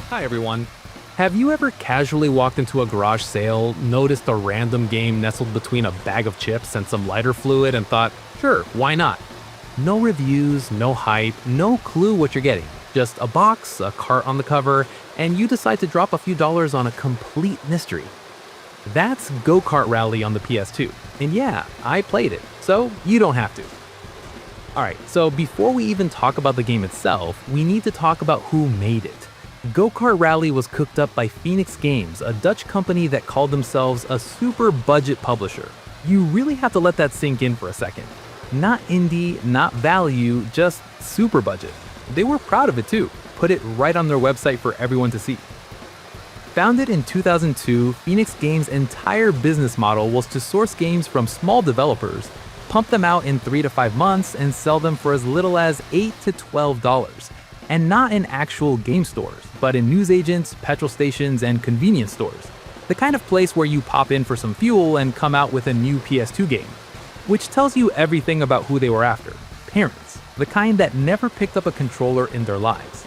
Hi everyone. Have you ever casually walked into a garage sale, noticed a random game nestled between a bag of chips and some lighter fluid, and thought, sure, why not? No reviews, no hype, no clue what you're getting. Just a box, a cart on the cover, and you decide to drop a few dollars on a complete mystery. That's Kart Rally on the PS2. And yeah, I played it, so you don't have to. Alright, so before we even talk about the game itself, we need to talk about who made it. Kart Rally was cooked up by Phoenix Games, a Dutch company that called themselves a super budget publisher. You really have to let that sink in for a second. Not indie, not value, just super budget. They were proud of it too, put it right on their website for everyone to see. Founded in 2002, Phoenix Games' entire business model was to source games from small developers, pump them out in 3 to 5 months, and sell them for as little as $8 to $12. And not in actual game stores, but in newsagents, petrol stations, and convenience stores. The kind of place where you pop in for some fuel and come out with a new PS2 game. Which tells you everything about who they were after. Parents, the kind that never picked up a controller in their lives.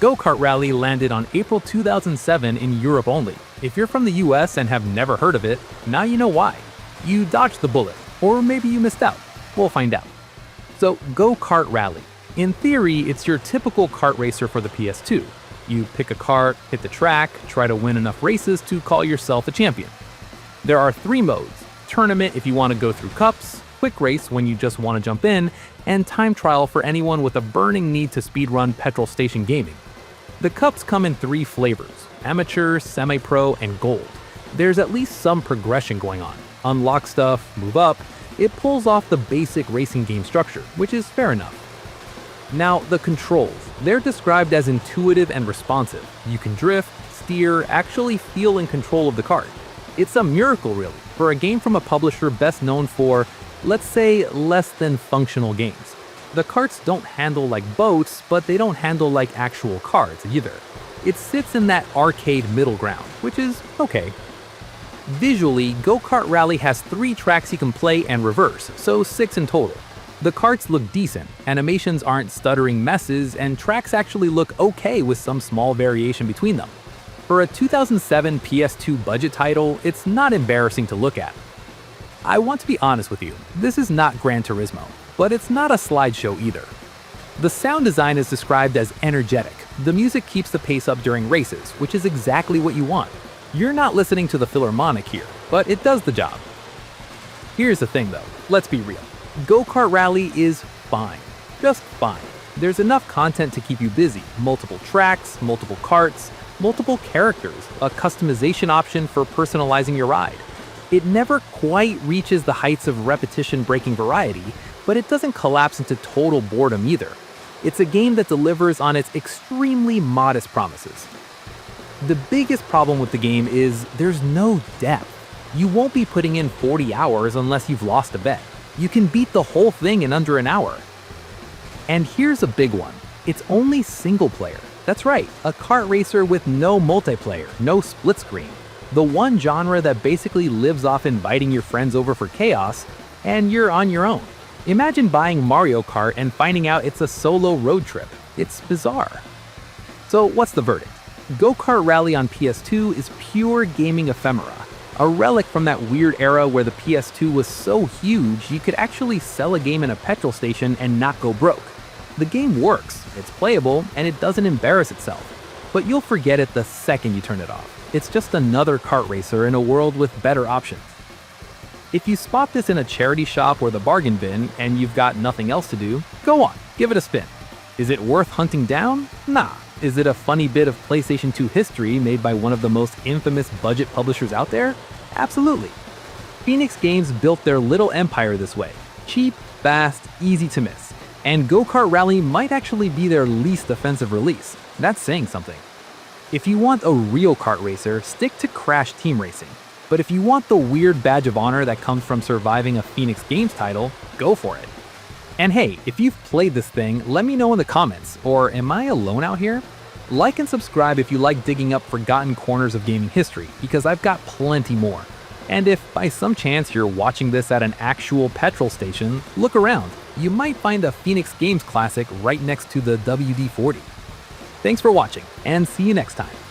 Kart Rally landed on April 2007 in Europe only. If you're from the US and have never heard of it, now you know why. You dodged the bullet, or maybe you missed out. We'll find out. So, Kart Rally. In theory, it's your typical kart racer for the PS2. You pick a kart, hit the track, try to win enough races to call yourself a champion. There are 3 modes: tournament if you want to go through cups, quick race when you just want to jump in, and time trial for anyone with a burning need to speedrun petrol station gaming. The cups come in 3 flavors: amateur, semi-pro, and gold. There's at least some progression going on. Unlock stuff, move up. It pulls off the basic racing game structure, which is fair enough. Now, the controls. They're described as intuitive and responsive. You can drift, steer, actually feel in control of the kart. It's a miracle, really, for a game from a publisher best known for, let's say, less than functional games. The karts don't handle like boats, but they don't handle like actual cars either. It sits in that arcade middle ground, which is okay. Visually, Kart Rally has 3 tracks you can play and reverse, so 6 in total. The karts look decent, animations aren't stuttering messes, and tracks actually look okay with some small variation between them. For a 2007 PS2 budget title, it's not embarrassing to look at. I want to be honest with you, this is not Gran Turismo, but it's not a slideshow either. The sound design is described as energetic. The music keeps the pace up during races, which is exactly what you want. You're not listening to the Philharmonic here, but it does the job. Here's the thing though, let's be real. Kart Rally is fine. Just fine. There's enough content to keep you busy. Multiple tracks, multiple karts, multiple characters, a customization option for personalizing your ride. It never quite reaches the heights of repetition-breaking variety, but it doesn't collapse into total boredom either. It's a game that delivers on its extremely modest promises. The biggest problem with the game is there's no depth. You won't be putting in 40 hours unless you've lost a bet. You can beat the whole thing in under an hour. And here's a big one. It's only single player. That's right, a kart racer with no multiplayer, no split screen. The one genre that basically lives off inviting your friends over for chaos, and you're on your own. Imagine buying Mario Kart and finding out it's a solo road trip. It's bizarre. So what's the verdict? Kart Rally on PS2 is pure gaming ephemera. A relic from that weird era where the PS2 was so huge you could actually sell a game in a petrol station and not go broke. The game works, it's playable, and it doesn't embarrass itself. But you'll forget it the second you turn it off. It's just another kart racer in a world with better options. If you spot this in a charity shop or the bargain bin and you've got nothing else to do, go on, give it a spin. Is it worth hunting down? Nah. Is it a funny bit of PlayStation 2 history made by one of the most infamous budget publishers out there? Absolutely. Phoenix Games built their little empire this way. Cheap, fast, easy to miss. And Kart Rally might actually be their least offensive release. That's saying something. If you want a real kart racer, stick to Crash Team Racing. But if you want the weird badge of honor that comes from surviving a Phoenix Games title, go for it. And hey, if you've played this thing, let me know in the comments, or am I alone out here? Like and subscribe if you like digging up forgotten corners of gaming history, because I've got plenty more. And if by some chance you're watching this at an actual petrol station, look around. You might find a Phoenix Games classic right next to the WD-40. Thanks for watching, and see you next time.